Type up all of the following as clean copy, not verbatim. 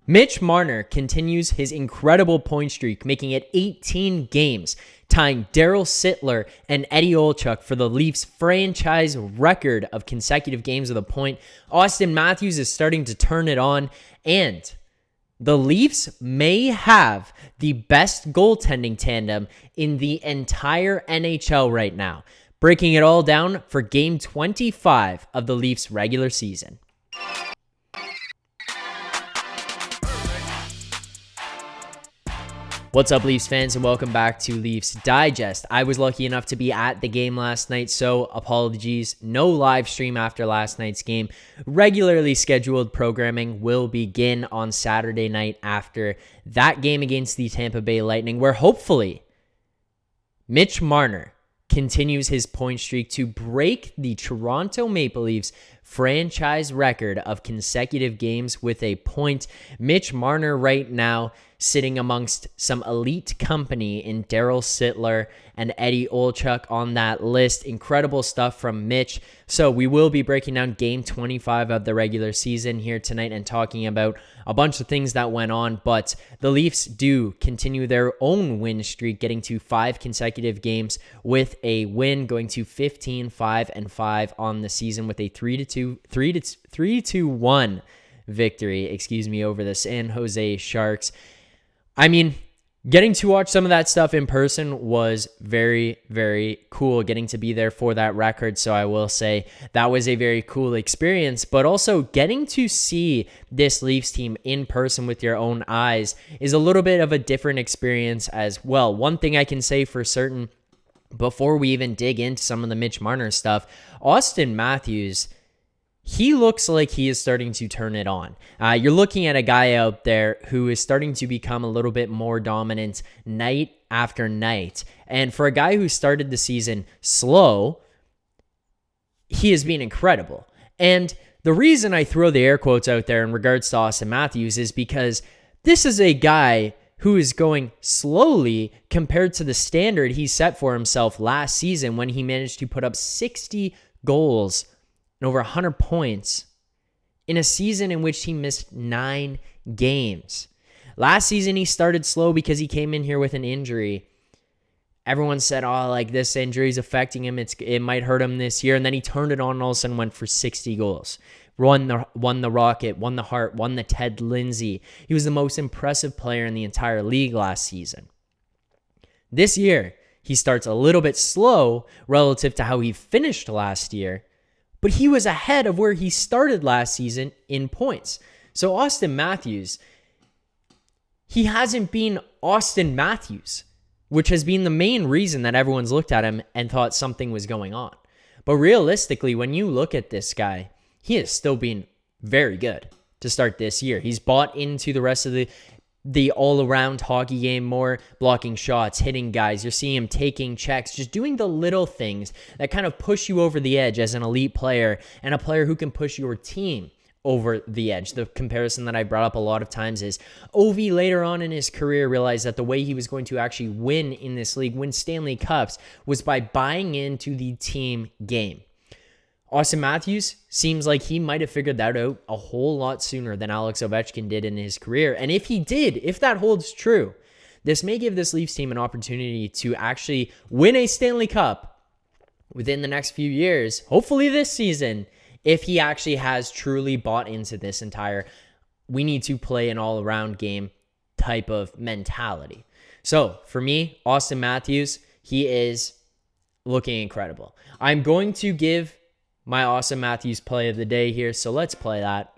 Mitch Marner continues his incredible point streak, making it 18 games, tying Daryl Sittler and Eddie Olczyk for the Leafs' franchise record of consecutive games with a point. Auston Matthews is starting to turn it on, and the Leafs may have the best goaltending tandem in the entire NHL right now. Breaking it all down for Game 25 of the Leafs' regular season. What's up, Leafs fans, and welcome back to Leafs Digest. I was lucky enough to be at the game last night, so apologies. No live stream after last night's game. Regularly scheduled programming will begin on Saturday night after that game against the Tampa Bay Lightning, where hopefully Mitch Marner continues his point streak to break the Toronto Maple Leafs franchise record of consecutive games with a point. Mitch Marner right now sitting amongst some elite company in Daryl Sittler and Eddie Olczyk on that list. Incredible stuff from Mitch. So we will be breaking down Game 25 of the regular season here tonight and talking about a bunch of things that went on. But the Leafs do continue their own win streak, getting to 5 consecutive games with a win, going to 15-5-5 on the season with a 3-2-1 victory, over the San Jose Sharks. I mean, getting to watch some of that stuff in person was very, very cool, getting to be there for that record. So I will say that was a very cool experience, but also getting to see this Leafs team in person with your own eyes is a little bit of a different experience as well. One thing I can say for certain before we even dig into some of the Mitch Marner stuff, Auston Matthews, he looks like he is starting to turn it on. You're looking at a guy out there who is starting to become a little bit more dominant night after night. And for a guy who started the season slow, he has been incredible. And the reason I throw the air quotes out there in regards to Auston Matthews is because this is a guy who is going slowly compared to the standard he set for himself last season when he managed to put up 60 goals and over 100 points in a season in which he missed 9 games. Last season, he started slow because he came in here with an injury. Everyone said, this injury is affecting him. It might hurt him this year. And then he turned it on and all of a sudden went for 60 goals. Won the Rocket, won the Hart, won the Ted Lindsay. He was the most impressive player in the entire league last season. This year, he starts a little bit slow relative to how he finished last year, but he was ahead of where he started last season in points. So Auston Matthews, he hasn't been Auston Matthews, which has been the main reason that everyone's looked at him and thought something was going on. But realistically, when you look at this guy, he has still been very good to start this year. He's bought into the rest of the all-around hockey game more, blocking shots, hitting guys. You're seeing him taking checks, just doing the little things that kind of push you over the edge as an elite player and a player who can push your team over the edge. The comparison that I brought up a lot of times is Ovi later on in his career realized that the way he was going to actually win in this league, win Stanley Cups, was by buying into the team game. Auston Matthews seems like he might have figured that out a whole lot sooner than Alex Ovechkin did in his career. And if he did, if that holds true, this may give this Leafs team an opportunity to actually win a Stanley Cup within the next few years, hopefully this season, if he actually has truly bought into this entire we need to play an all-around game type of mentality. So for me, Auston Matthews, he is looking incredible. I'm going to give my Auston Matthews play of the day here, so let's play that.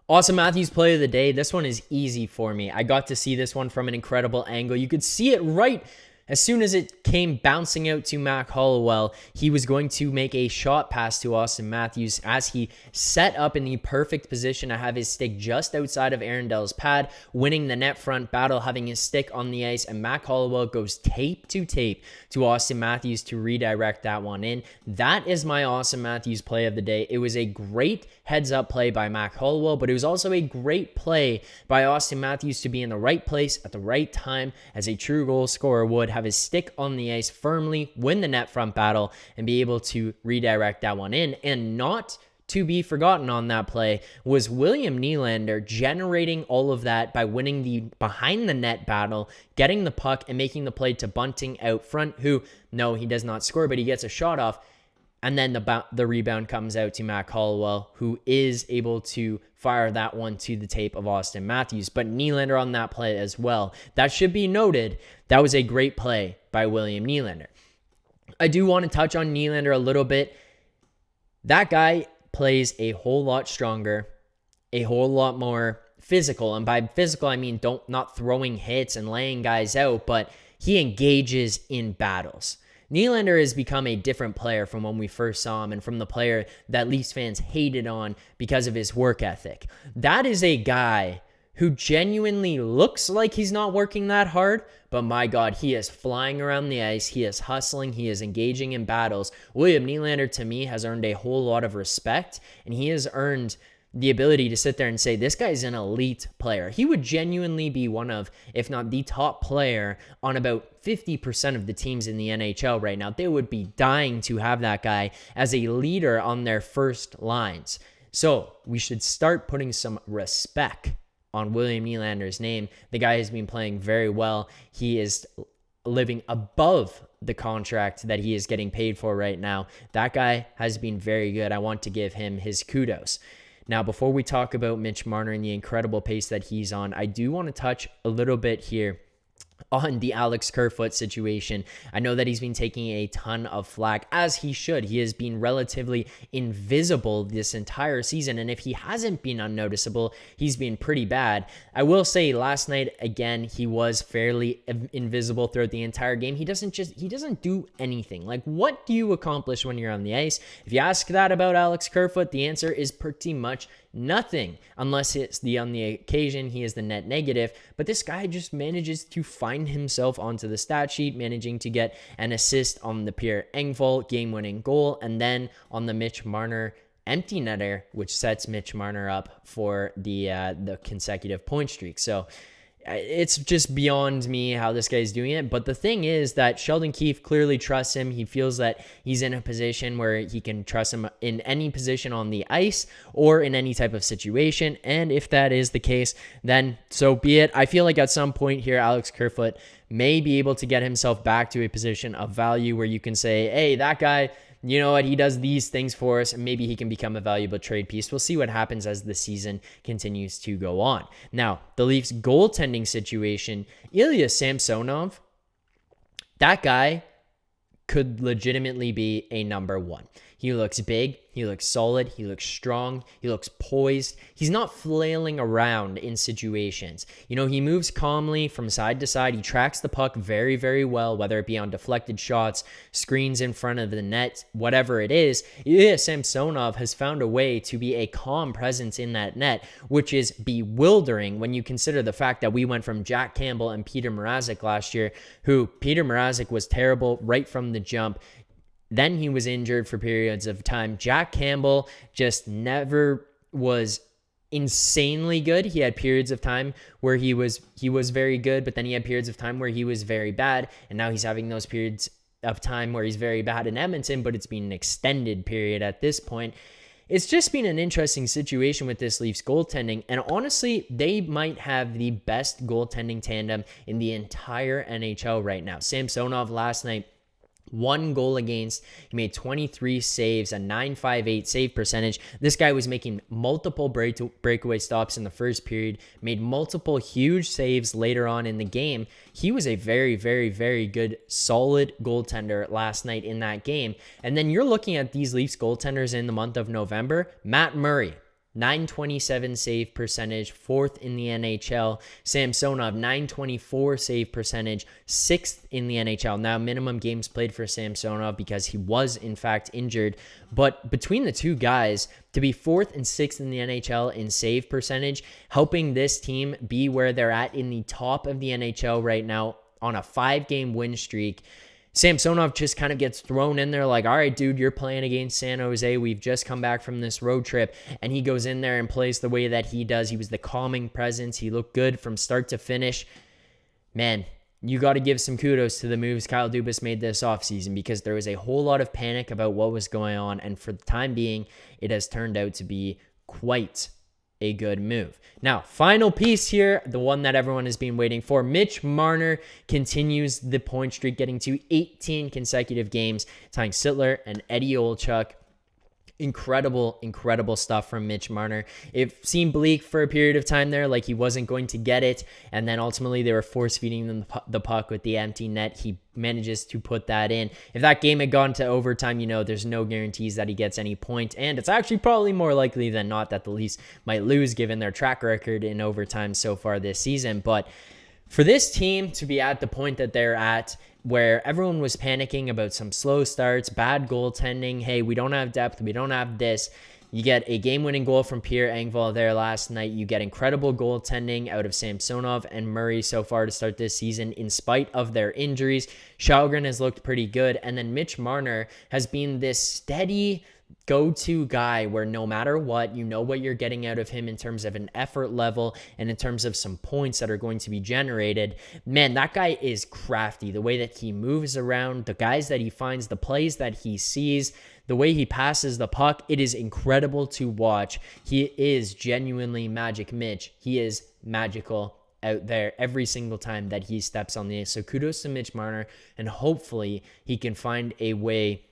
Auston Matthews play of the day. This one is easy for me. I got to see this one from an incredible angle. You could see it right as soon as it came bouncing out to Mac Hollowell. He was going to make a shot pass to Auston Matthews as he set up in the perfect position to have his stick just outside of Arundel's pad, winning the net front battle, having his stick on the ice, and Mac Hollowell goes tape to Auston Matthews to redirect that one in. That is my Auston Matthews play of the day. It was a great heads-up play by Mac Hollowell, but it was also a great play by Auston Matthews to be in the right place at the right time as a true goal scorer would, have his stick on the ice firmly, win the net front battle, and be able to redirect that one in. And not to be forgotten on that play was William Nylander generating all of that by winning the behind the net battle, getting the puck and making the play to Bunting out front, who, no, he does not score, but he gets a shot off. And then the rebound comes out to Matt Hollowell, who is able to fire that one to the tape of Auston Matthews. But Nylander on that play as well. That should be noted. That was a great play by William Nylander. I do want to touch on Nylander a little bit. That guy plays a whole lot stronger, a whole lot more physical. And by physical, I mean not throwing hits and laying guys out, but he engages in battles. Nylander has become a different player from when we first saw him and from the player that Leafs fans hated on because of his work ethic. That is a guy who genuinely looks like he's not working that hard, but my God, he is flying around the ice, he is hustling, he is engaging in battles. William Nylander, to me, has earned a whole lot of respect, and he has earned the ability to sit there and say, this guy's an elite player. He would genuinely be one of, if not the top player on about 50% of the teams in the NHL right now. They would be dying to have that guy as a leader on their first lines. So we should start putting some respect on William Nylander's name. The guy has been playing very well. He is living above the contract that he is getting paid for right now. That guy has been very good. I want to give him his kudos. Now, before we talk about Mitch Marner and the incredible pace that he's on, I do want to touch a little bit here on the Alex Kerfoot situation. I know that he's been taking a ton of flack, as he should. He has been relatively invisible this entire season, and if he hasn't been unnoticeable, he's been pretty bad. I will say last night, again, he was fairly invisible throughout the entire game. He doesn't do anything. Like, what do you accomplish when you're on the ice? If you ask that about Alex Kerfoot, the answer is pretty much nothing, unless it's on the occasion he is the net negative. But this guy just manages to find himself onto the stat sheet, managing to get an assist on the Pierre Engvall game-winning goal, and then on the Mitch Marner empty netter, which sets Mitch Marner up for the consecutive point streak. So it's just beyond me how this guy's doing it. But the thing is that Sheldon Keefe clearly trusts him. He feels that he's in a position where he can trust him in any position on the ice or in any type of situation. And if that is the case, then so be it. I feel like at some point here, Alex Kerfoot may be able to get himself back to a position of value where you can say, hey, that guy, you know what, he does these things for us, and maybe he can become a valuable trade piece. We'll see what happens as the season continues to go on. Now, the Leafs goaltending situation, Ilya Samsonov, that guy could legitimately be a number one. He looks big, he looks solid, he looks strong, he looks poised. He's not flailing around in situations. You know, he moves calmly from side to side. He tracks the puck very, very well, whether it be on deflected shots, screens in front of the net, whatever it is. Ilya Samsonov has found a way to be a calm presence in that net, which is bewildering when you consider the fact that we went from Jack Campbell and Peter Mrazek last year, who Peter Mrazek was terrible right from the jump. Then he was injured for periods of time. Jack Campbell just never was insanely good. He had periods of time where he was very good, but then he had periods of time where he was very bad. And now he's having those periods of time where he's very bad in Edmonton, but it's been an extended period at this point. It's just been an interesting situation with this Leafs goaltending. And honestly, they might have the best goaltending tandem in the entire NHL right now. Samsonov last night, 1 goal against. He made 23 saves, a .958 save percentage. This guy was making multiple breakaway stops in the first period, made multiple huge saves later on in the game. He was a very, very, very good, solid goaltender last night in that game. And then you're looking at these Leafs goaltenders in the month of November. Matt Murray, .927 save percentage, 4th in the NHL. Samsonov, .924 save percentage, 6th in the NHL. Now, minimum games played for Samsonov because he was, in fact, injured. But between the two guys, to be 4th and 6th in the NHL in save percentage, helping this team be where they're at in the top of the NHL right now on a 5-game win streak. Samsonov just kind of gets thrown in there like, all right, dude, you're playing against San Jose. We've just come back from this road trip. And he goes in there and plays the way that he does. He was the calming presence. He looked good from start to finish. Man, you got to give some kudos to the moves Kyle Dubas made this offseason, because there was a whole lot of panic about what was going on. And for the time being, it has turned out to be quite a good move. Now, final piece here, the one that everyone has been waiting for. Mitch Marner continues the point streak, getting to 18 consecutive games, tying Sittler and Eddie Olczyk. Incredible stuff from Mitch Marner. It seemed bleak for a period of time there, like he wasn't going to get it, and then ultimately they were force-feeding them the puck with the empty net. He manages to put that in. If that game had gone to overtime, there's no guarantees that he gets any point, and it's actually probably more likely than not that the Leafs might lose given their track record in overtime so far this season. But for this team to be at the point that they're at, where everyone was panicking about some slow starts, bad goaltending, hey, we don't have depth, we don't have this. You get a game-winning goal from Pierre Engvall there last night. You get incredible goaltending out of Samsonov and Murray so far to start this season in spite of their injuries. Shalgren has looked pretty good, and then Mitch Marner has been this steady go-to guy where no matter what, you know what you're getting out of him in terms of an effort level and in terms of some points that are going to be generated. Man, that guy is crafty. The way that he moves around, the guys that he finds, the plays that he sees, the way he passes the puck, it is incredible to watch. He is genuinely Magic Mitch. He is magical out there every single time that he steps on the ice. So kudos to Mitch Marner, and hopefully he can find a way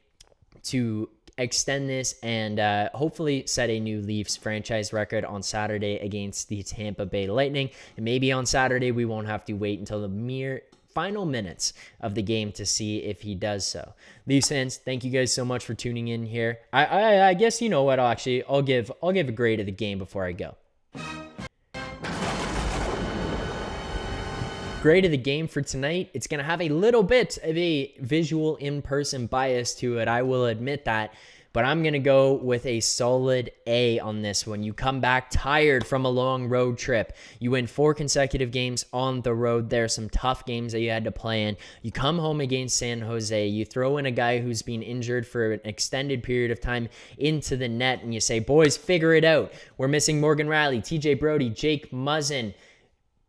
to extend this and hopefully set a new Leafs franchise record on Saturday against the Tampa Bay Lightning. And maybe on Saturday we won't have to wait until the mere final minutes of the game to see if he does so. Leafs fans, thank you guys so much for tuning in here. I guess you know what, I'll give a grade of the game before I go. Grade of the game for tonight, it's going to have a little bit of a visual in-person bias to it. I will admit that, but I'm going to go with a solid A on this one. You come back tired from a long road trip. You win 4 consecutive games on the road. There are some tough games that you had to play in. You come home against San Jose. You throw in a guy who's been injured for an extended period of time into the net, and you say, boys, figure it out. We're missing Morgan Rielly, TJ Brody, Jake Muzzin,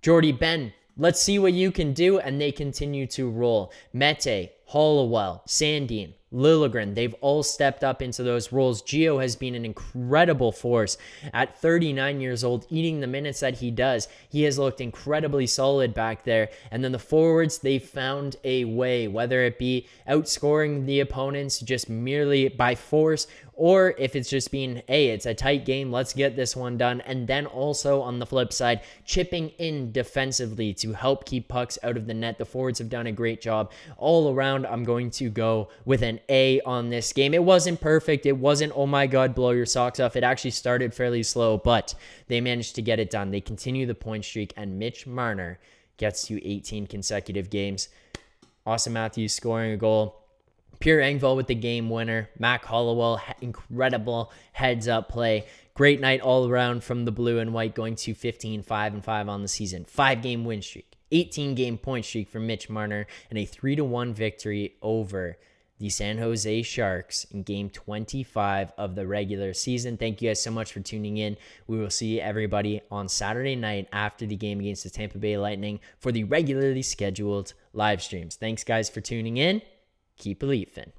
Jordy Ben. Let's see what you can do, and they continue to roll. Mete, Hollowell, Sandin, Liljegren, they've all stepped up into those roles. Gio has been an incredible force at 39 years old, eating the minutes that he does. He has looked incredibly solid back there. And then the forwards, they found a way, whether it be outscoring the opponents just merely by force, or if it's just being, hey, it's a tight game, let's get this one done. And then also on the flip side, chipping in defensively to help keep pucks out of the net. The forwards have done a great job. All around, I'm going to go with an A on this game. It wasn't perfect. It wasn't, oh my God, blow your socks off. It actually started fairly slow, but they managed to get it done. They continue the point streak, and Mitch Marner gets to 18 consecutive games. Auston Matthews scoring a goal. Pierre Engvall with the game winner. Mac Hollowell, incredible heads-up play. Great night all around from the blue and white, going to 15-5-5 on the season. 5-game win streak, 18-game point streak for Mitch Marner, and a 3-1 victory over the San Jose Sharks in Game 25 of the regular season. Thank you guys so much for tuning in. We will see everybody on Saturday night after the game against the Tampa Bay Lightning for the regularly scheduled live streams. Thanks, guys, for tuning in. Keep believing.